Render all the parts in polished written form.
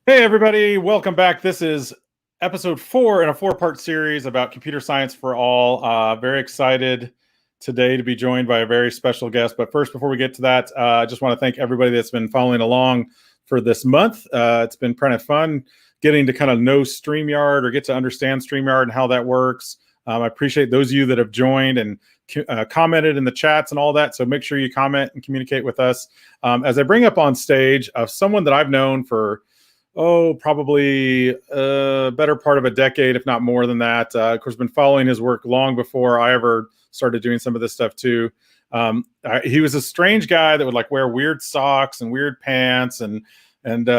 Hey, everybody, welcome back. This is episode 4 in a 4-part series about computer science for all. Very excited today to be joined by a very special guest. But first, before we get to that, I just want to thank everybody that's been following along for this month. It's been kind of fun getting to kind of know StreamYard or get to understand StreamYard and how that works. I appreciate those of you that have joined and commented in the chats and all that. So make sure you comment and communicate with us. As I bring up on stage someone that I've known for probably a better part of a decade, if not more than that. Of course, been following his work long before I ever started doing some of this stuff too. He was a strange guy that would like wear weird socks and weird pants and and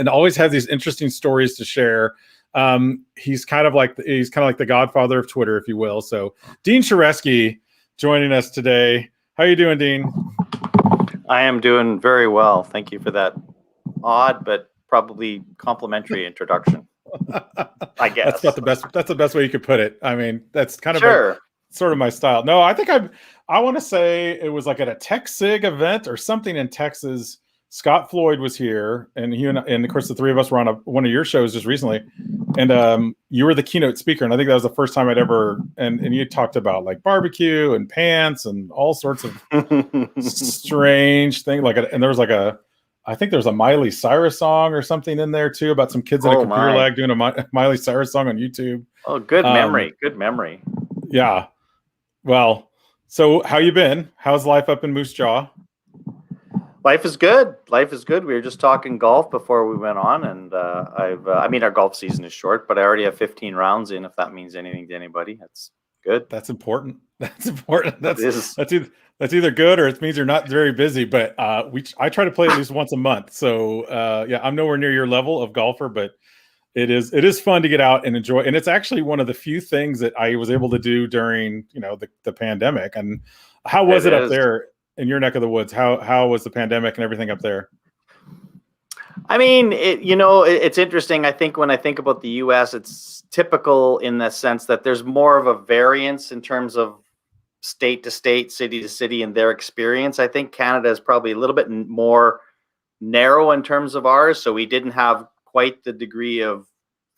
always had these interesting stories to share. He's kind of like the godfather of Twitter, if you will. So Dean Shareski joining us today. How you doing, Dean? I am doing very well. Thank you for that odd but probably complimentary introduction. I guess that's not the best. That's the best way you could put it. I mean, that's kind of sort of my style. No, I think I want to say it was like at a TechSig event or something in Texas. Scott Floyd was here, and and of course the three of us were on one of your shows just recently, and you were the keynote speaker, and I think that was the first time I'd ever and you talked about like barbecue and pants and all sorts of strange things and there was like I think there was a Miley Cyrus song or something in there too about some kids in a computer lab doing a Miley Cyrus song on YouTube. Oh, good memory. Good memory. Yeah. Well, so how you been? How's life up in Moose Jaw? Life is good. Life is good. We were just talking golf before we went on, and I mean, our golf season is short, but I already have 15 rounds in. If that means anything to anybody, that's good. That's important. That's important. That's either good or it means you're not very busy. But I try to play at least once a month. So yeah, I'm nowhere near your level of golfer, but it is fun to get out and enjoy. And it's actually one of the few things that I was able to do during the pandemic. And how was it up there in your neck of the woods? How was the pandemic and everything up there? I mean, it's interesting. I think when I think about the U.S., it's typical in the sense that there's more of a variance in terms of state to state, city to city, and their experience. I think Canada is probably a little bit more narrow in terms of ours. So we didn't have quite the degree of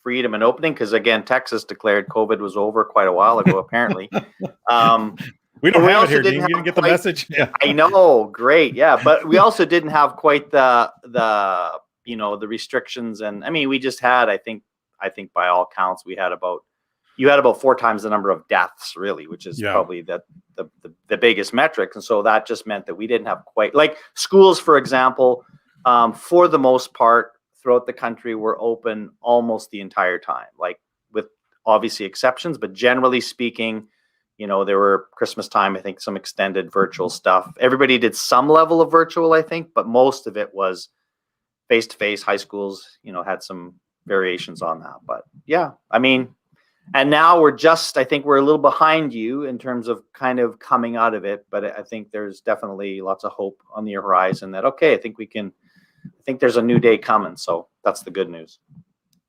freedom and opening because, again, Texas declared COVID was over quite a while ago, apparently. We don't have it here, Dean. You didn't get the message. Yeah. I know. Great. Yeah. But we also didn't have quite the restrictions. And I mean, we just had, I think by all counts, you had about 4 times the number of deaths, really, which is probably the biggest metric. And so that just meant that we didn't have quite like schools, for example, for the most part throughout the country were open almost the entire time, like with obviously exceptions, but generally speaking, there were Christmas time, I think some extended virtual stuff. Everybody did some level of virtual, I think, but most of it was face-to-face. High schools, had some variations on that. But yeah, I mean, and now I think we're a little behind you in terms of kind of coming out of it. But I think there's definitely lots of hope on the horizon that, okay, I think there's a new day coming. So that's the good news.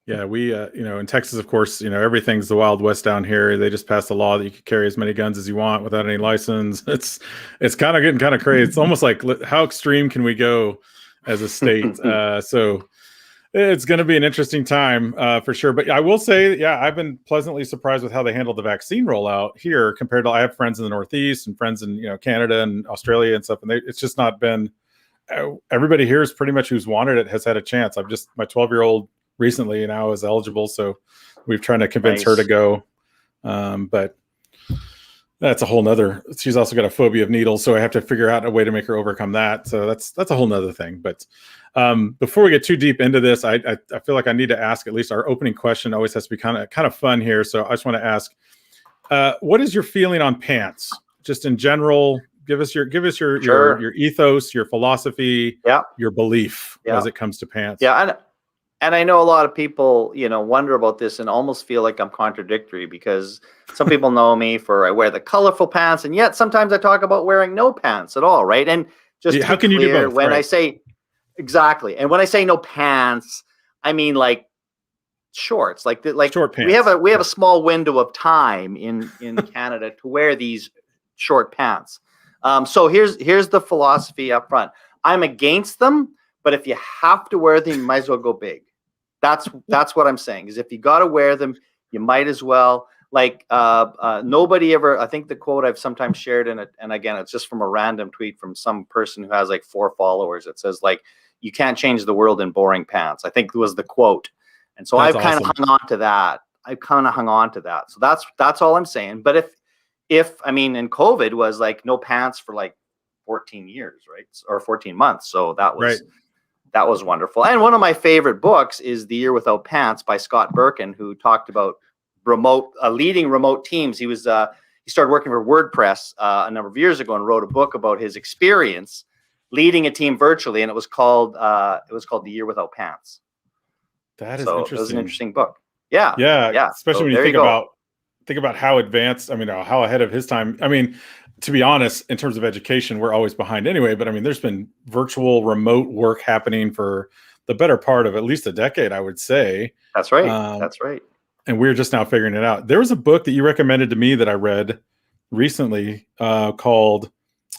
Yeah, we, in Texas, of course, everything's the Wild West down here. They just passed a law that you can carry as many guns as you want without any license. It's kind of getting kind of crazy. It's almost like how extreme can we go as a state? So it's going to be an interesting time for sure. But I will say, yeah, I've been pleasantly surprised with how they handled the vaccine rollout here compared to I have friends in the Northeast and friends in Canada and Australia and stuff, and it's just not been. Everybody here is pretty much who's wanted it has had a chance. My 12-year-old. Recently, and I was eligible, so we've trying to convince her to go. But that's a whole nother. She's also got a phobia of needles, so I have to figure out a way to make her overcome that. So that's a whole nother thing. But before we get too deep into this, I feel like I need to ask at least our opening question. Always has to be kind of fun here. So I just want to ask, what is your feeling on pants, just in general? Give us your ethos, your philosophy, your belief as it comes to pants. Yeah. And I know a lot of people, wonder about this and almost feel like I'm contradictory because some people know me for I wear the colorful pants, and yet sometimes I talk about wearing no pants at all, right? And just how can you do both? When I say exactly, and when I say no pants, I mean like shorts, like short pants. We have a small window of time in Canada to wear these short pants. So here's the philosophy up front. I'm against them, but if you have to wear them, you might as well go big. That's what I'm saying, is if you got to wear them, you might as well. Like nobody ever, I think the quote I've sometimes shared in it, and again, it's just from a random tweet from some person who has like 4 followers. It says like, you can't change the world in boring pants, I think was the quote. And so I've kind of hung on to that. So that's all I'm saying. But if I mean, and COVID was like no pants for like 14 years, right? Or 14 months. So that was wonderful. And one of my favorite books is The Year Without Pants by Scott Birkin, who talked about leading remote teams. He started working for WordPress a number of years ago and wrote a book about his experience leading a team virtually, and it was called The Year Without Pants. That is interesting. It was an interesting book. Yeah. Especially when you think about how advanced, I mean, how ahead of his time. I mean, to be honest, in terms of education, we're always behind anyway. But I mean, there's been virtual remote work happening for the better part of at least a decade, I would say. That's right. That's right. And we're just now figuring it out. There was a book that you recommended to me that I read recently called,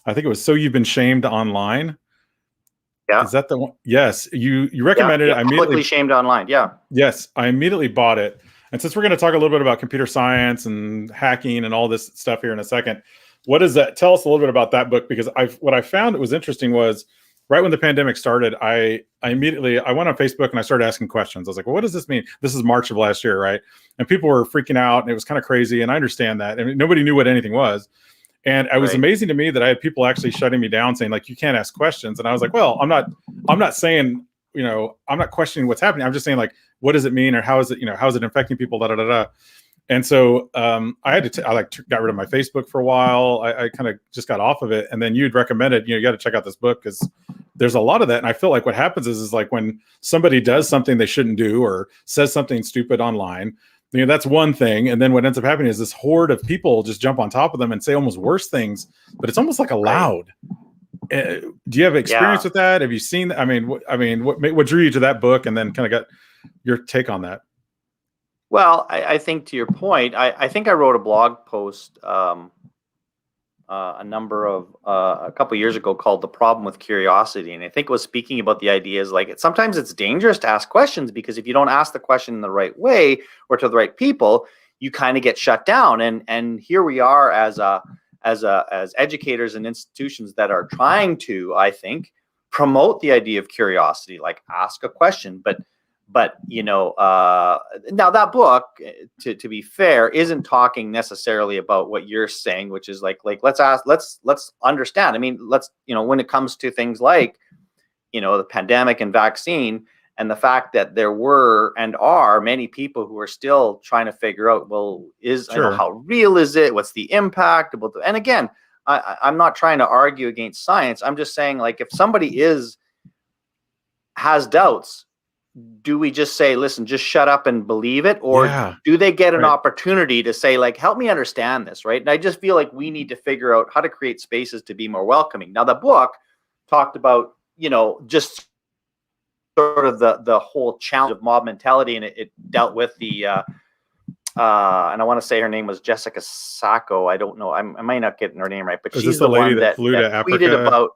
I think it was So You've Been Shamed Online. Yeah. Is that the one? Yes. You recommended it. I publicly shamed online. Yeah. Yes. I immediately bought it. And since we're going to talk a little bit about computer science and hacking and all this stuff here in a second, what is that? Tell us a little bit about that book, because what I found that was interesting was right when the pandemic started, I immediately went on Facebook and I started asking questions. I was like, well, what does this mean? This is March of last year, right? And people were freaking out and it was kind of crazy. And I understand that. I mean, nobody knew what anything was. And it was amazing to me that I had people actually shutting me down saying like, you can't ask questions. And I was like, well, I'm not saying, I'm not questioning what's happening. I'm just saying like, what does it mean? Or how is it infecting people? And so I got rid of my Facebook for a while. I kind of just got off of it. And then you'd recommended, you got to check out this book because there's a lot of that. And I feel like what happens is like when somebody does something they shouldn't do or says something stupid online, that's one thing. And then what ends up happening is this horde of people just jump on top of them and say almost worse things, but it's almost like allowed. Do you have experience with that? Have you seen that? I mean, what drew you to that book, and then kind of got your take on that? Well, I think to your point, I think I wrote a blog post a couple years ago called "The Problem with Curiosity," and I think it was speaking about the ideas like sometimes it's dangerous to ask questions, because if you don't ask the question in the right way or to the right people, you kind of get shut down. And here we are as educators and institutions that are trying to, I think, promote the idea of curiosity, like ask a question, but now that book, to be fair, isn't talking necessarily about what you're saying, which is like let's understand. I mean, when it comes to things like, the pandemic and vaccine, and the fact that there were and are many people who are still trying to figure out, well, how real is it? What's the impact? And again, I'm not trying to argue against science. I'm just saying, like, if somebody has doubts, do we just say, listen, just shut up and believe it? Or do they get an opportunity to say, like, help me understand this, right? And I just feel like we need to figure out how to create spaces to be more welcoming. Now, the book talked about, just sort of the whole challenge of mob mentality, and it dealt with the, and I want to say her name was Jessica Sacco. I don't know. I might not get her name right, but she's the lady that flew to Africa. Tweeted about.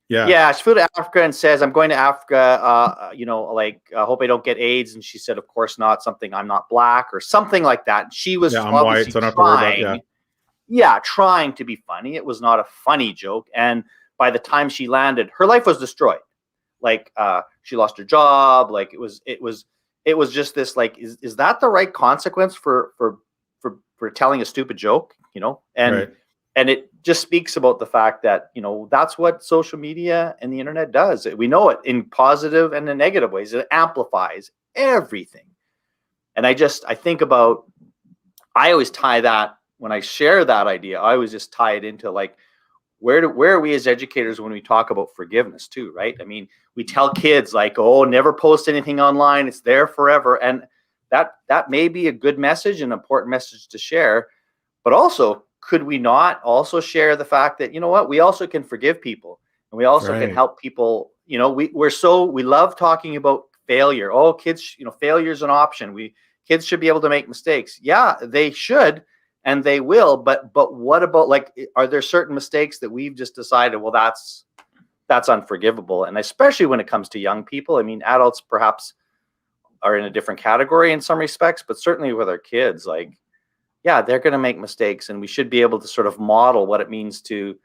Yeah, she flew to Africa and says, I'm going to Africa, I hope I don't get AIDS. And she said, of course not, something, I'm not black or something like that. She was I'm white, so I don't have to worry about trying to be funny. It was not a funny joke. And by the time she landed, her life was destroyed. Like, she lost her job. Like, it was just this, like, is that the right consequence for telling a stupid joke, And it just speaks about the fact that, that's what social media and the internet does. We know it in positive and in negative ways. It amplifies everything. And I think about, I always tie that, when I share that idea, I always just tie it into like, where are we as educators when we talk about forgiveness too, right? I mean, we tell kids like, oh, never post anything online. It's there forever. And that may be a good message, an important message to share, but also, could we not also share the fact that, we also can forgive people, and we also can help people. We love talking about failure. Oh, kids, failure is an option. Kids should be able to make mistakes. Yeah, they should, and they will. But what about, like, are there certain mistakes that we've just decided, well, that's unforgivable? And especially when it comes to young people. I mean, adults perhaps are in a different category in some respects, but certainly with our kids, like, yeah, they're going to make mistakes, and we should be able to sort of model what it means to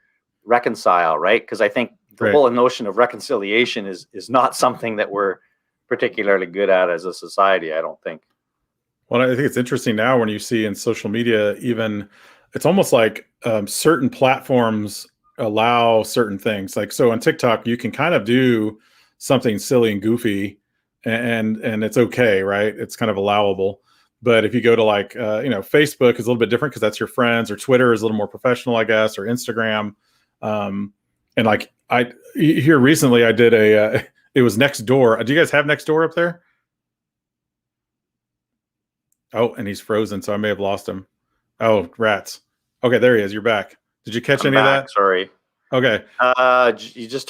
reconcile, right? Because I think the whole notion of reconciliation is not something that we're particularly good at as a society, I don't think. Well, I think it's interesting now when you see in social media, even it's almost like certain platforms allow certain things. Like, so on TikTok, you can kind of do something silly and goofy, and it's okay, right? It's kind of allowable. But if you go to like, Facebook is a little bit different because that's your friends, or Twitter is a little more professional, I guess, or Instagram. And like here recently, I did it was Nextdoor. Do you guys have Nextdoor up there? Oh, and he's frozen, so I may have lost him. Oh, rats. Okay, there he is. You're back. Did you catch any of that? Sorry. Okay. You just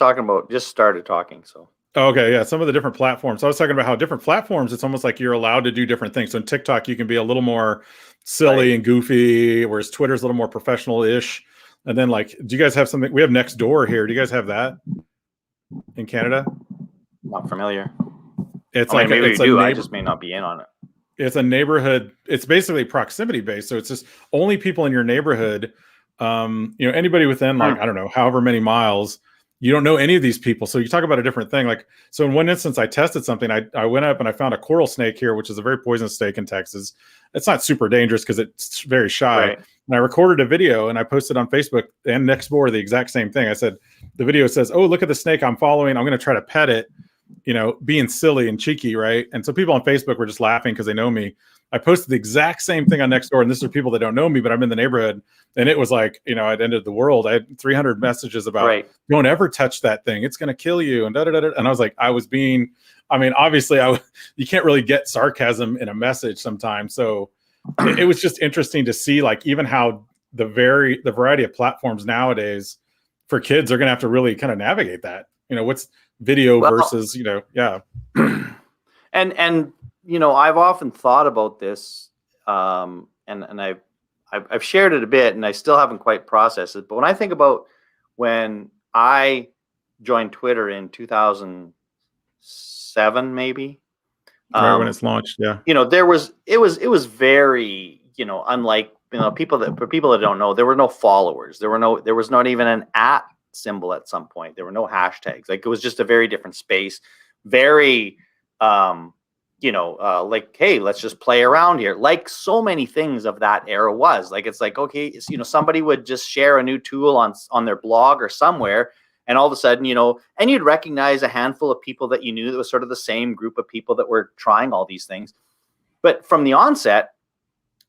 started talking, so. Okay, yeah, some of the different platforms. I was talking about how different platforms, it's almost like you're allowed to do different things. So in TikTok, you can be a little more silly and goofy, whereas Twitter's a little more professional-ish. And then, like, do you guys have something? We have Nextdoor here. Do you guys have that in Canada? Not familiar. It's maybe we do. I just may not be in on it. It's a neighborhood. It's basically proximity based. So it's just only people in your neighborhood. Anybody within like, I don't know, however many miles, you don't know any of these people. So you talk about a different thing. Like, so in one instance, I tested something. I went up and I found a coral snake here, which is a very poisonous snake in Texas. It's not super dangerous because it's very shy. Right. And I recorded a video and I posted on Facebook and Nextdoor the exact same thing. I said, the video says, "Oh, look at the snake I'm following. I'm going to try to pet it," being silly and cheeky, right? And so people on Facebook were just laughing because they know me. I posted the exact same thing on Nextdoor, and this is people that don't know me, but I'm in the neighborhood, and it was like, I'd ended the world. I had 300 messages about, don't ever touch that thing. It's going to kill you, and da-da-da-da. And I was like, obviously, you can't really get sarcasm in a message sometimes. So it was just interesting to see, like, even how the variety of platforms nowadays for kids are going to have to really kind of navigate that. What's video versus, yeah. And I've often thought about this, and I've shared it a bit, and I still haven't quite processed it. But when I think about when I joined Twitter in 2007, maybe, right when it's launched, yeah. It was very, unlike for people that don't know, there were no followers. There was not even an @ symbol at some point. There were no hashtags. Like, it was just a very different space. Very, like, hey, let's just play around here. Like so many things of that era was. Like, it's like, okay, somebody would just share a new tool on their blog or somewhere, and all of a sudden, and you'd recognize a handful of people that you knew that was sort of the same group of people that were trying all these things. But from the onset,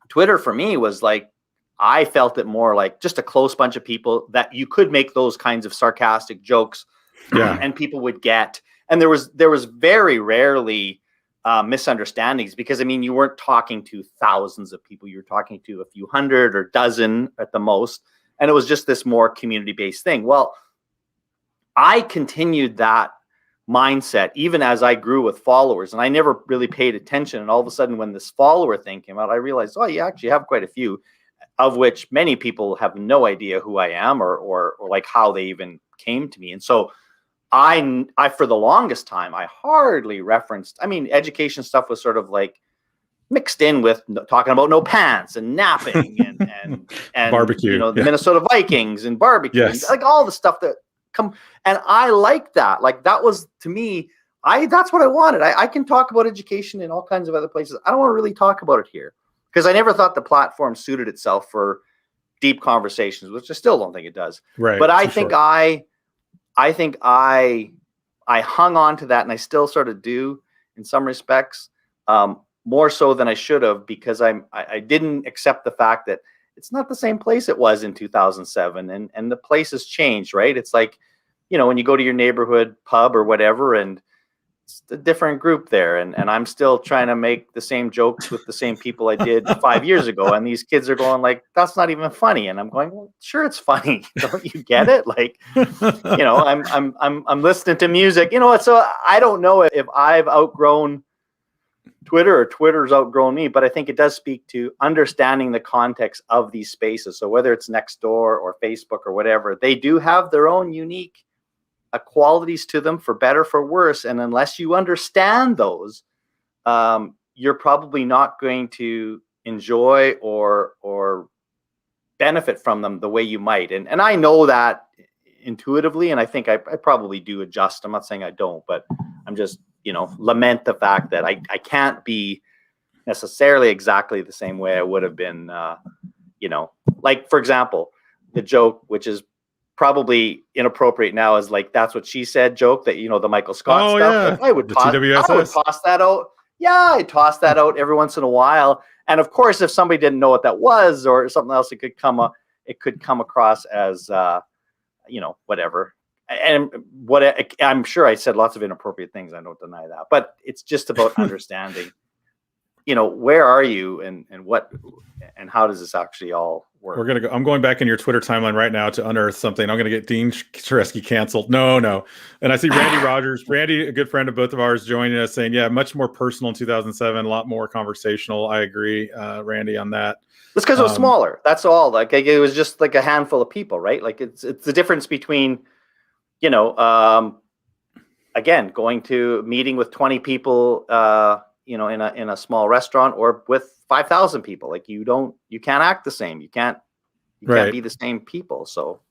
Twitter for me was like, I felt it more like just a close bunch of people that you could make those kinds of sarcastic jokes, and people would get. And there was very rarely misunderstandings, because you weren't talking to thousands of people. You were talking to a few hundred or dozen at the most, and it was just this more community-based thing. Well, I continued that mindset even as I grew with followers, and I never really paid attention. And all of a sudden, when this follower thing came out, I realized, oh, you actually have quite a few, of which many people have no idea who I am or like how they even came to me. And so I for the longest time, I hardly referenced, education stuff was sort of like mixed in with talking about no pants and napping and barbecue, the Minnesota Vikings and barbecue, like all the stuff that and I like that. Like, that was, to me, that's what I wanted. I can talk about education in all kinds of other places. I don't want to really talk about it here, because I never thought the platform suited itself for deep conversations, which I still don't think it does. Right. But I think I hung on to that, and I still sort of do in some respects, more so than I should have, because I didn't accept the fact that it's not the same place it was in 2007, and the place has changed, right? It's like, when you go to your neighborhood pub or whatever, and it's a different group there, and I'm still trying to make the same jokes with the same people I did 5 years ago, and these kids are going like, that's not even funny, and I'm going, well, sure, it's funny. Don't you get it? Like, I'm listening to music, so I don't know if I've outgrown Twitter or Twitter's outgrown me, but I think it does speak to understanding the context of these spaces. So whether it's Nextdoor or Facebook or whatever, they do have their own unique qualities to them, for better, for worse. And unless you understand those, you're probably not going to enjoy or benefit from them the way you might. And I know that intuitively, and I think I probably do adjust. I'm not saying I don't, but I'm just, lament the fact that I can't be necessarily exactly the same way I would have been, like, for example, the joke, which is probably inappropriate now, is like, that's what she said joke, that, the Michael Scott stuff. Yeah. Like, I would The toss that out. Yeah, I toss that out every once in a while. And of course, if somebody didn't know what that was or something else, it could come across as, whatever. And I'm sure I said lots of inappropriate things. I don't deny that, but it's just about understanding, where are you and what, and how does this actually all work? I'm going back in your Twitter timeline right now to unearth something. I'm going to get Dean Shareski canceled. No. And I see Randy Rogers, a good friend of both of ours, joining us, saying, yeah, much more personal in 2007, a lot more conversational. I agree, Randy, on that. It's because it was smaller. That's all. Like, it was just like a handful of people, right? Like, it's the difference between, again, going to a meeting with 20 people, in a small restaurant, or with 5,000 people. Like, you can't act the same. You can't be the same people. So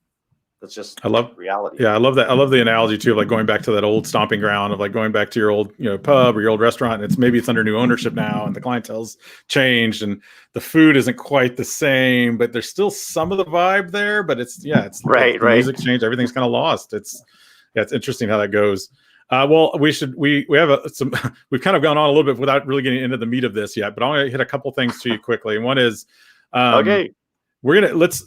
that's just reality. Yeah, I love that. I love the analogy too, of like going back to that old stomping ground of like going back to your old, pub or your old restaurant. And maybe it's under new ownership now, and the clientele's changed, and the food isn't quite the same, but there's still some of the vibe there. But it's right. Music changed. Everything's kind of lost. It's interesting how that goes. Well, we have we've kind of gone on a little bit without really getting into the meat of this yet, but I'm going to hit a couple things to you quickly. And one is, okay,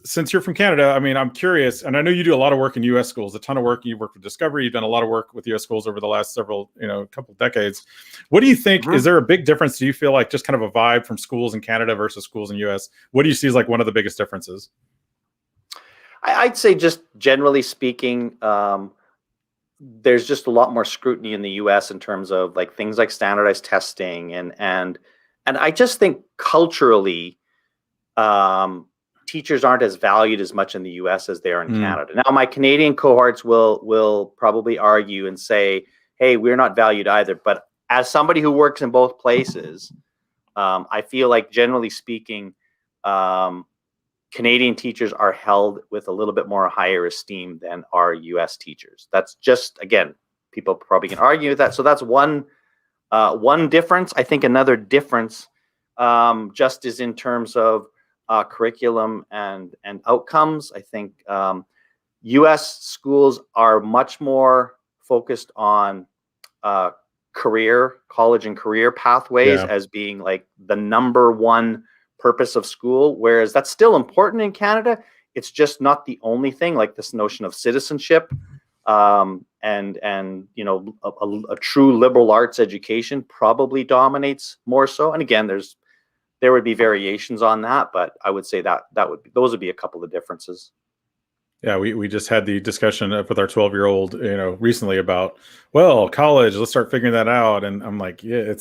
since you're from Canada, I mean, I'm curious, and I know you do a lot of work in U.S. schools, a ton of work. You've worked with Discovery. You've done a lot of work with U.S. schools over the last couple of decades. What do you think? Is there a big difference? Do you feel like just kind of a vibe from schools in Canada versus schools in U.S.? What do you see as like one of the biggest differences? I'd say, just generally speaking, there's just a lot more scrutiny in the US in terms of like things like standardized testing, and I just think culturally, teachers aren't as valued as much in the US as they are in Canada. Now, my Canadian cohorts will probably argue and say, hey, we're not valued either. But as somebody who works in both places, I feel like, generally speaking, Canadian teachers are held with a little bit more higher esteem than our US teachers. That's just, again, people probably can argue with that. So that's one difference. I think another difference just is in terms of curriculum and outcomes. I think US schools are much more focused on college and career pathways as being like the number one purpose of school, whereas that's still important in Canada. It's just not the only thing. Like, this notion of citizenship, and a true liberal arts education probably dominates more so. And again, there would be variations on that, but I would say those would be a couple of differences. Yeah, we just had the discussion with our 12-year-old, recently about, well, college, let's start figuring that out. And I'm like, yeah,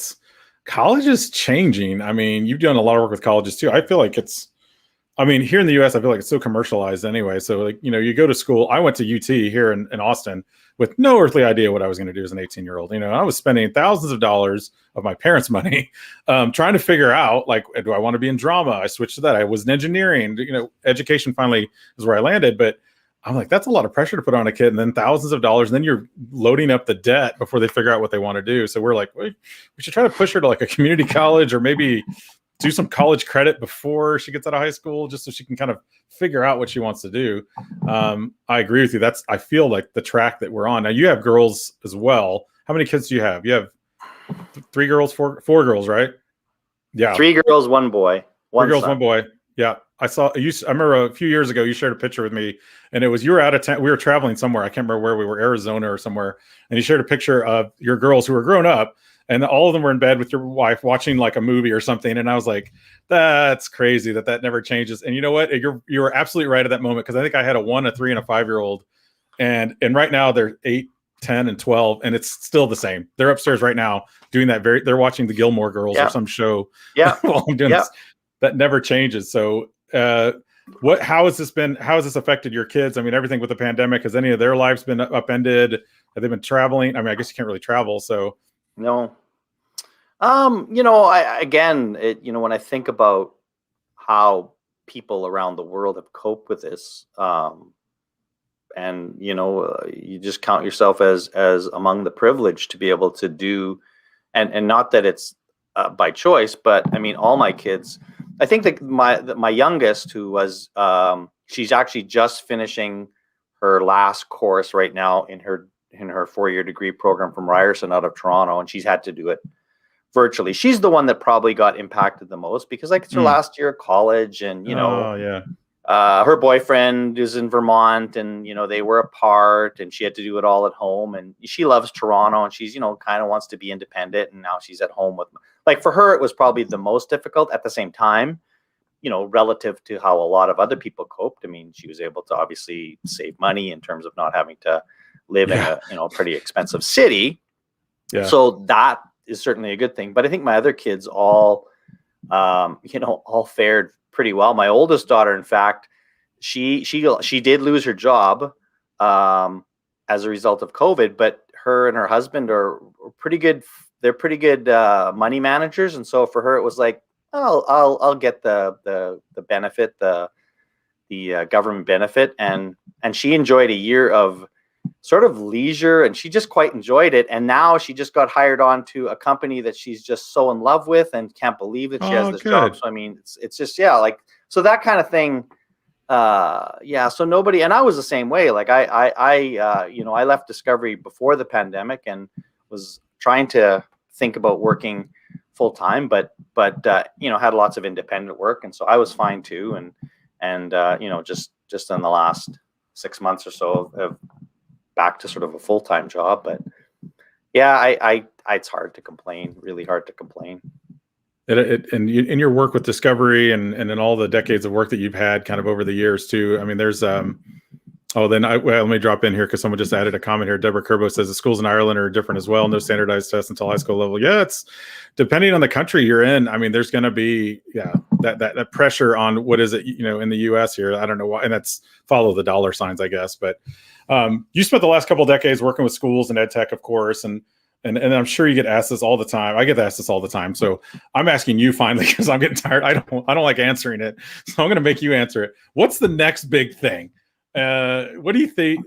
college is changing. I mean, you've done a lot of work with colleges too. I feel like here in the US, I feel like it's so commercialized anyway. So like, you go to school. I went to UT here in Austin with no earthly idea what I was going to do as an 18-year-old. I was spending thousands of dollars of my parents' money trying to figure out, like, do I want to be in drama? I switched to that. I was in engineering. Education finally is where I landed. But I'm like, that's a lot of pressure to put on a kid, and then thousands of dollars, and then you're loading up the debt before they figure out what they want to do. So we're like, we should try to push her to like a community college, or maybe do some college credit before she gets out of high school, just so she can kind of figure out what she wants to do. I agree with you. I feel like the track that we're on. Now, you have girls as well. How many kids do you have? You have 3 girls, four girls, right? Yeah. 3 girls, 1 boy. 3 girls, 1 boy. Yeah. I remember a few years ago, you shared a picture with me, and it was, you were out of town. We were traveling somewhere. I can't remember where we were, Arizona or somewhere. And you shared a picture of your girls who were grown up, and all of them were in bed with your wife watching like a movie or something. And I was like, that's crazy that never changes. And you know what? You were absolutely right at that moment. Cause I think I had a 1, a 3, and a 5-year-old, and right now they're 8, 10, and 12. And it's still the same. They're upstairs right now doing that. They're watching the Gilmore Girls or some show. Yeah. While I'm doing this. That never changes. So, how has this affected your kids? I mean, everything with the pandemic, has any of their lives been upended? Have they been traveling? I mean, I guess you can't really travel. So no, When I think about how people around the world have coped with this, and you just count yourself as among the privileged to be able to do, and not that it's by choice, but I mean, all my kids, I think that my youngest, who was she's actually just finishing her last course right now in her 4-year degree program from Ryerson out of Toronto, and she's had to do it virtually. She's the one that probably got impacted the most, because like it's her last year of college, and her boyfriend is in Vermont, and they were apart, and she had to do it all at home, and she loves Toronto, and she's kind of wants to be independent, and now she's at home with, like, for her it was probably the most difficult. At the same time, relative to how a lot of other people coped, I mean, she was able to obviously save money in terms of not having to live in a pretty expensive city. So that is certainly a good thing. But I think my other kids all fared pretty well. My oldest daughter, in fact, she did lose her job as a result of COVID, but her and her husband are pretty good. They're pretty good money managers, and so for her it was like, I'll get the benefit, the government benefit, and she enjoyed a year of sort of leisure, and she just quite enjoyed it. And now she just got hired on to a company that she's just so in love with and can't believe that she has this job. So I mean, it's just like, so that kind of thing. So nobody, and I was the same way. Like I left Discovery before the pandemic and was trying to think about working full time, but had lots of independent work, and so I was fine too. And just in the last 6 months or so of back to sort of a full-time job. But it's hard to complain, really hard to complain. And in your work with Discovery and in all the decades of work that you've had kind of over the years too, I mean, there's let me drop in here because someone just added a comment here. Deborah Kerbo says the schools in Ireland are different as well. No standardized tests until high school level. Yeah, it's depending on the country you're in. I mean, there's going to be that pressure on what is it, in the U.S. here. I don't know why, and that's follow the dollar signs, I guess. But you spent the last couple of decades working with schools and ed tech, of course, and I'm sure you get asked this all the time. I get asked this all the time. So I'm asking you finally because I'm getting tired. I don't like answering it. So I'm going to make you answer it. What's the next big thing? What do you think?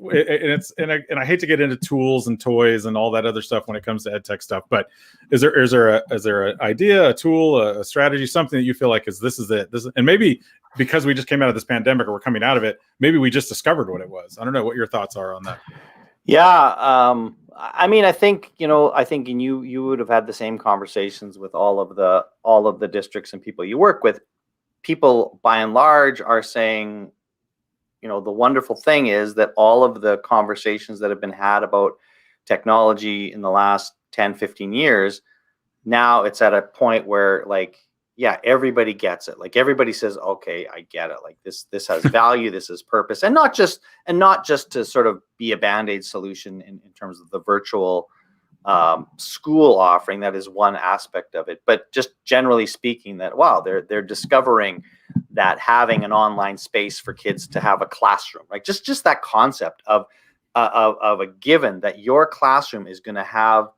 And I hate to get into tools and toys and all that other stuff when it comes to ed tech stuff, but is there an idea, a tool, a strategy, something that you feel like this is it? And maybe because we just came out of this pandemic or we're coming out of it, maybe we just discovered what it was. I don't know what your thoughts are on that. Yeah. I mean, I think you would have had the same conversations with all of the districts and people you work with. People by and large are saying, the wonderful thing is that all of the conversations that have been had about technology in the last 10, 15 years, now it's at a point where everybody gets it. Like everybody says, okay, I get it. Like this has value, this is purpose, and not just to sort of be a Band-Aid solution in terms of the virtual school offering. That is one aspect of it, but just generally speaking, that they're discovering that having an online space for kids to have a classroom, like just that concept of a given that your classroom is going to have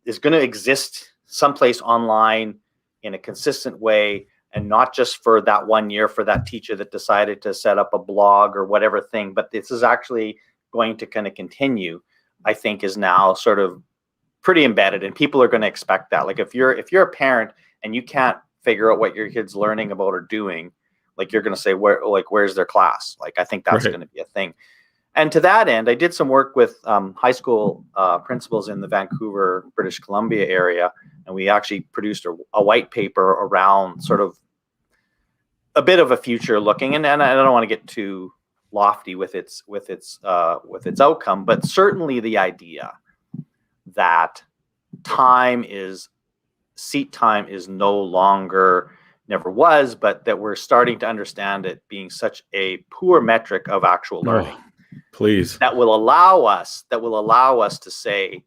is going to exist someplace online in a consistent way, and not just for that 1 year for that teacher that decided to set up a blog or whatever thing, but this is actually going to kind of continue, I think is now sort of pretty embedded, and people are going to expect that. Like if you're a parent and you can't figure out what your kid's learning about or doing, like you're going to say, where's their class? Like, I think that's going to be a thing. And to that end, I did some work with high school principals in the Vancouver, British Columbia area, and we actually produced a white paper around sort of a bit of a future looking, and I don't want to get too lofty with its outcome, but certainly the idea that seat time is no longer, never was, but that we're starting to understand it being such a poor metric of actual learning. Please. That will allow us to say,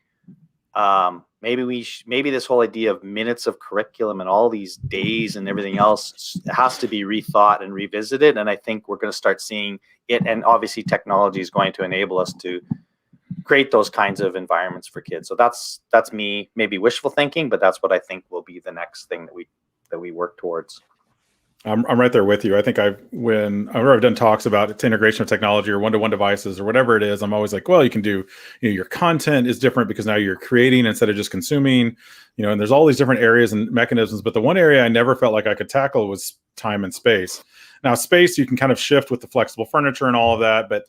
maybe this whole idea of minutes of curriculum and all these days and everything else has to be rethought and revisited. And I think we're going to start seeing it. And obviously technology is going to enable us to create those kinds of environments for kids. So that's me, maybe wishful thinking, but that's what I think will be the next thing that we work towards. I'm right there with you. I think whenever I've done talks about its integration of technology or one-to-one devices or whatever it is, I'm always like, well, you can do, your content is different because now you're creating instead of just consuming, and there's all these different areas and mechanisms. But the one area I never felt like I could tackle was time and space. Now, space, you can kind of shift with the flexible furniture and all of that. But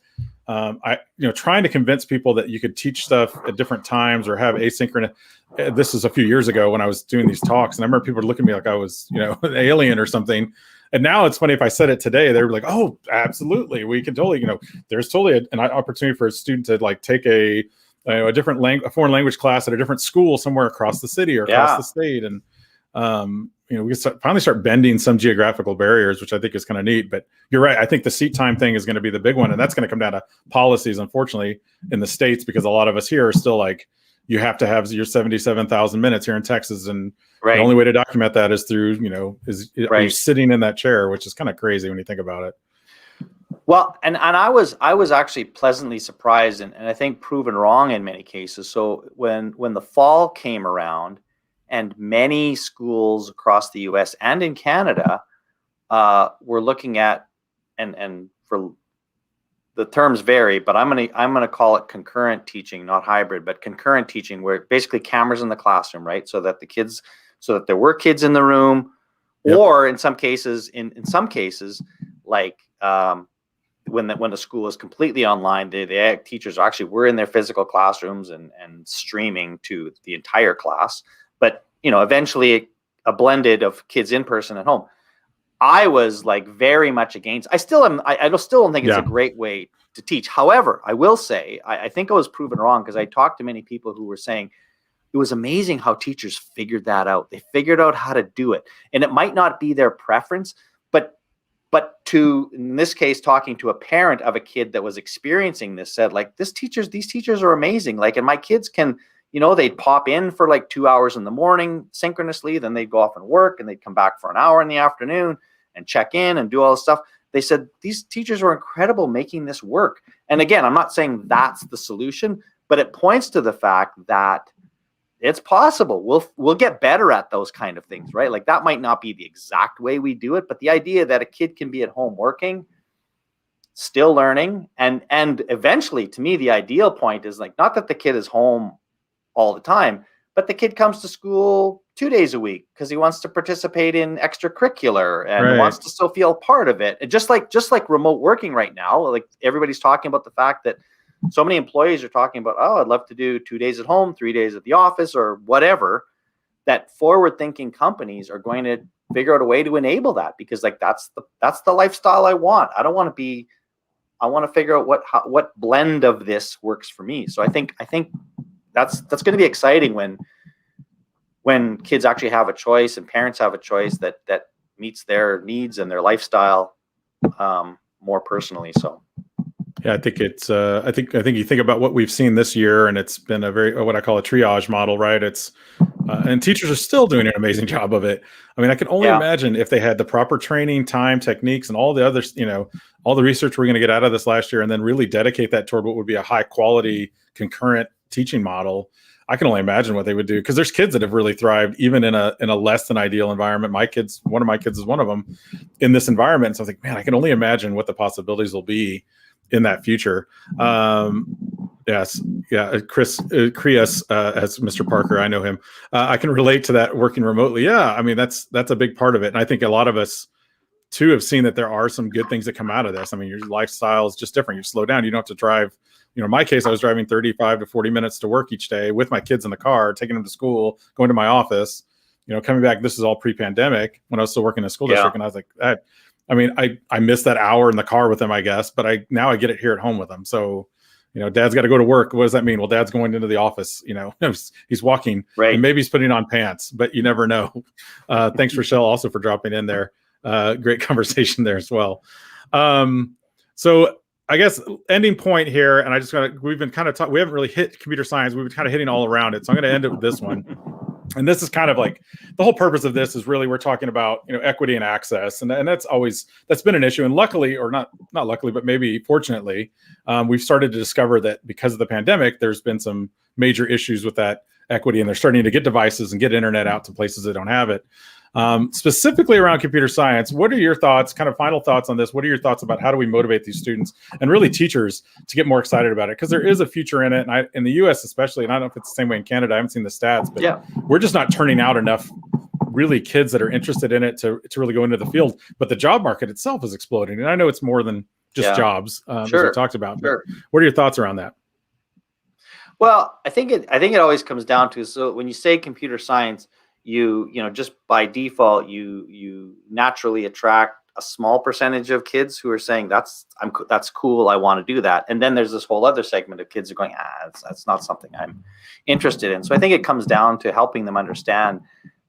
trying to convince people that you could teach stuff at different times or have asynchronous. This is a few years ago when I was doing these talks, and I remember people were looking at me like I was, an alien or something. And now it's funny, if I said it today, they were like, "Oh, absolutely, we can totally." There's totally an opportunity for a student to like take a foreign language class at a different school somewhere across the city or across the state, and we can finally start bending some geographical barriers, which I think is kind of neat. But you're right. I think the seat time thing is going to be the big one. And that's going to come down to policies, unfortunately, in the States, because a lot of us here are still like, you have to have your 77,000 minutes here in Texas. And the only way to document that is through, are you sitting in that chair, which is kind of crazy when you think about it. Well, and I was actually pleasantly surprised and I think proven wrong in many cases. So when the fall came around, and many schools across the U.S. and in Canada were looking at, and for the terms vary, but I'm gonna call it concurrent teaching, not hybrid, but concurrent teaching, where basically cameras in the classroom, right? So that there were kids in the room, or in some cases, like when the school is completely online, the teachers actually were in their physical classrooms and streaming to the entire class. But eventually a blended of kids in person at home. I was like very much against. I still am. I still don't think it's a great way to teach. However, I will say I think I was proven wrong, because I talked to many people who were saying it was amazing how teachers figured that out. They figured out how to do it, and it might not be their preference, but to, in this case, talking to a parent of a kid that was experiencing this, said like, these teachers are amazing. Like, and my kids can. They'd pop in for like 2 hours in the morning synchronously, then they'd go off and work, and they'd come back for an hour in the afternoon and check in and do all this stuff. They said these teachers were incredible making this work. And again, I'm not saying that's the solution, but it points to the fact that it's possible. We'll get better at those kind of things, right? Like, that might not be the exact way we do it, but the idea that a kid can be at home working, still learning, and eventually, to me, the ideal point is like, not that the kid is home all the time, but the kid comes to school 2 days a week because he wants to participate in extracurricular and wants to still feel part of it. And just like remote working right now, like everybody's talking about the fact that so many employees are talking about, oh, I'd love to do 2 days at home, 3 days at the office, or whatever. That forward-thinking companies are going to figure out a way to enable that, because like that's the lifestyle I want. I want to figure out what blend of this works for me. So I think that's going to be exciting when kids actually have a choice and parents have a choice that meets their needs and their lifestyle more personally. So yeah, I think it's I think you think about what we've seen this year, and it's been a very, what I call a triage model, right? It's and teachers are still doing an amazing job of it. I mean, I can only imagine if they had the proper training, time, techniques, and all the others, all the research we're going to get out of this last year, and then really dedicate that toward what would be a high quality concurrent teaching model. I can only imagine what they would do, because there's kids that have really thrived even in a less than ideal environment. One of my kids is one of them in this environment. So I was like, man, I can only imagine what the possibilities will be in that future. Yes. Yeah. Chris Krias, as Mr. Parker, I know him. I can relate to that, working remotely. Yeah. I mean, that's a big part of it. And I think a lot of us too have seen that there are some good things that come out of this. I mean, your lifestyle is just different. You slow down. You don't have to drive. In my case, I was driving 35 to 40 minutes to work each day with my kids in the car, taking them to school, going to my office, coming back. This is all pre-pandemic when I was still working in a school district. And I was like, I missed that hour in the car with them, I guess, but now I get it here at home with them. So, dad's got to go to work. What does that mean? Well, dad's going into the office, he's walking, and maybe he's putting on pants, but you never know. Thanks, Rochelle, also for dropping in there. Great conversation there as well. So I guess ending point here, and we've been kind of we haven't really hit computer science. We've been kind of hitting all around it. So I'm going to end it with this one. And this is kind of like the whole purpose of this is really we're talking about, equity and access, and that's been an issue. And luckily, or not luckily, but maybe fortunately, we've started to discover that because of the pandemic, there's been some major issues with that equity, and they're starting to get devices and get internet out to places that don't have it. Specifically around computer science, what are your thoughts, kind of final thoughts on this? What are your thoughts about how do we motivate these students and really teachers to get more excited about it? Because there is a future in it, and in the US especially, and I don't know if it's the same way in Canada, I haven't seen the stats, but we're just not turning out enough really kids that are interested in it to really go into the field. But the job market itself is exploding, and I know it's more than just jobs, as we talked about. But what are your thoughts around that? Well, I think it always comes down to, so when you say computer science, you just by default you naturally attract a small percentage of kids who are saying that's cool, I want to do that. And then there's this whole other segment of kids who are going, that's not something I'm interested in. So I think it comes down to helping them understand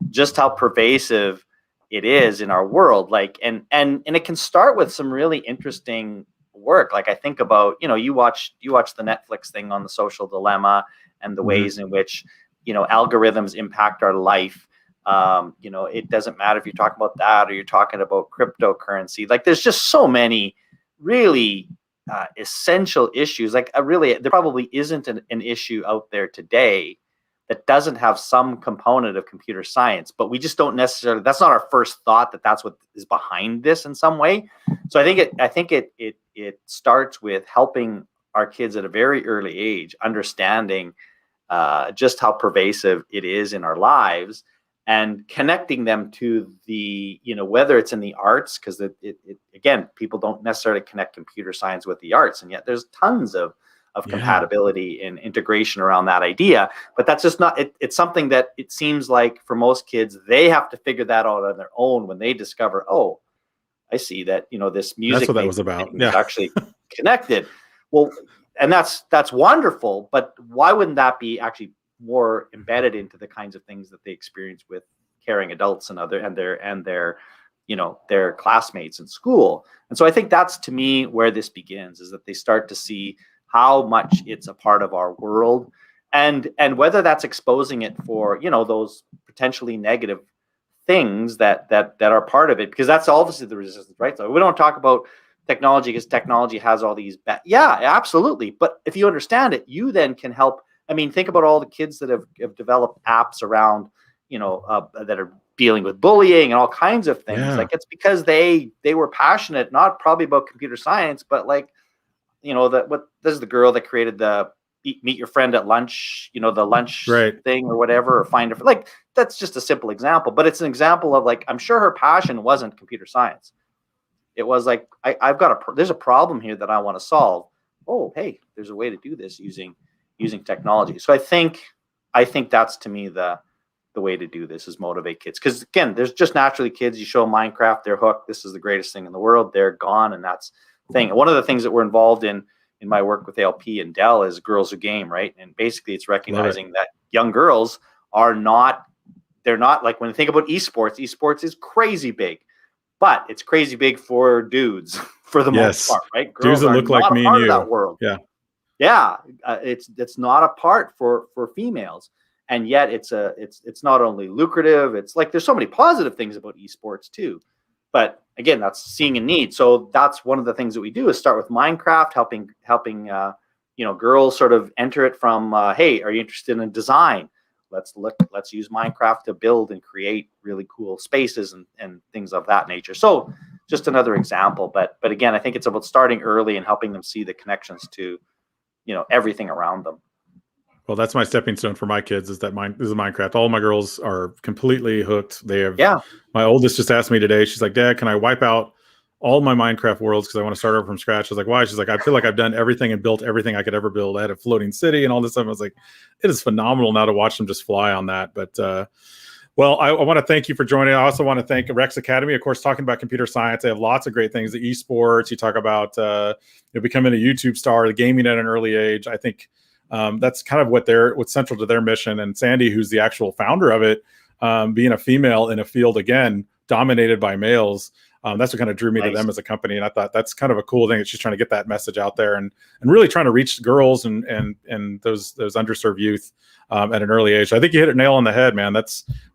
just how pervasive it is in our world. Like, and it can start with some really interesting work. Like, I think about, you watch the Netflix thing on the social dilemma and the ways in which algorithms impact our life. It doesn't matter if you're talking about that or you're talking about cryptocurrency. Like, there's just so many really essential issues. Like, there probably isn't an issue out there today that doesn't have some component of computer science, but we just don't necessarily, that's not our first thought that that's what is behind this in some way. So I think it starts with helping our kids at a very early age, understanding just how pervasive it is in our lives, and connecting them to the, whether it's in the arts, because again, people don't necessarily connect computer science with the arts, and yet there's tons of compatibility and integration around that idea. But that's just not, it's something that it seems like for most kids, they have to figure that out on their own when they discover, oh, I see that, this music, that's what that was about, is actually connected. Well, and that's wonderful, but why wouldn't that be actually more embedded into the kinds of things that they experience with caring adults and their classmates in school? And so I think that's, to me, where this begins, is that they start to see how much it's a part of our world, and whether that's exposing it for, those potentially negative things that are part of it, because that's obviously the resistance, right? So we don't talk about technology because technology has all these absolutely. But if you understand it, you then can help. I mean, think about all the kids that have developed apps around, that are dealing with bullying and all kinds of things. Like, it's because they were passionate, not probably about computer science, but like, this is the girl that created the meet your friend at lunch, the lunch thing or whatever, or find it. Like, that's just a simple example, but it's an example of, like, I'm sure her passion wasn't computer science. It was like, there's a problem here that I want to solve. Oh, hey, there's a way to do this using technology. So I think that's, to me, the way to do this is motivate kids. Because again, there's just naturally kids, you show Minecraft, they're hooked. This is the greatest thing in the world. They're gone. And that's the thing. And one of the things that we're involved in my work with ALP and Dell is Girls Who Game, right? And basically it's recognizing that young girls they're not like, when you think about esports is crazy big, but it's crazy big for dudes for the most part, right? Girls dudes that look like me and you. That world. It's not a part for females, and yet it's not only lucrative. It's like, there's so many positive things about esports too, but again, that's seeing a need. So that's one of the things that we do, is start with Minecraft, helping girls sort of enter it from, hey, are you interested in design? Let's use Minecraft to build and create really cool spaces and things of that nature. So just another example, but again, I think it's about starting early and helping them see the connections to everything around them. Well, that's my stepping stone for my kids, is Minecraft. All my girls are completely hooked. They have, my oldest just asked me today, she's like, Dad, can I wipe out all my Minecraft worlds because I want to start over from scratch? I was like, why? She's like, I feel like I've done everything and built everything I could ever build. I had a floating city and all this stuff. I was like, it is phenomenal now to watch them just fly on that. But well, I want to thank you for joining. I also want to thank Rex Academy, of course, talking about computer science. They have lots of great things. The esports, you talk about becoming a YouTube star, the gaming at an early age. I think that's kind of what's central to their mission. And Sandy, who's the actual founder of it, being a female in a field, again, dominated by males, That's what kind of drew me to Nice. them as a company. And I thought that's kind of a cool thing. It's just trying to get that message out there and really trying to reach girls and those underserved youth at an early age. I think you hit it nail on the head, man.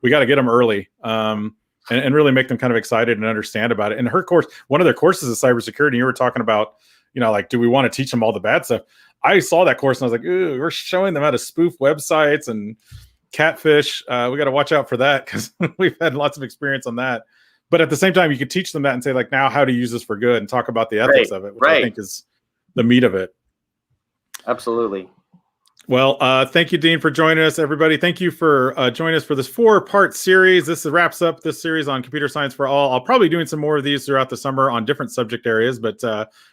We got to get them early and really make them kind of excited and understand about it. And her course, one of their courses is cybersecurity. You were talking about, like, do we want to teach them all the bad stuff? I saw that course and I was like, ooh, we're showing them how to spoof websites and catfish. We got to watch out for that because we've had lots of experience on that. But at the same time, you could teach them that and say, like, now how to use this for good and talk about the ethics of it, which I think is the meat of it. Absolutely. Well, thank you, Dean, for joining us, everybody. Thank you for joining us for this 4-part series. This wraps up this series on computer science for all. I'll probably be doing some more of these throughout the summer on different subject areas, but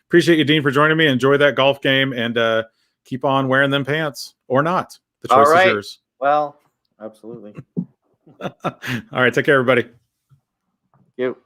appreciate you, Dean, for joining me. Enjoy that golf game and keep on wearing them pants or not. The choice is yours. Well, absolutely. All right. Take care, everybody. You.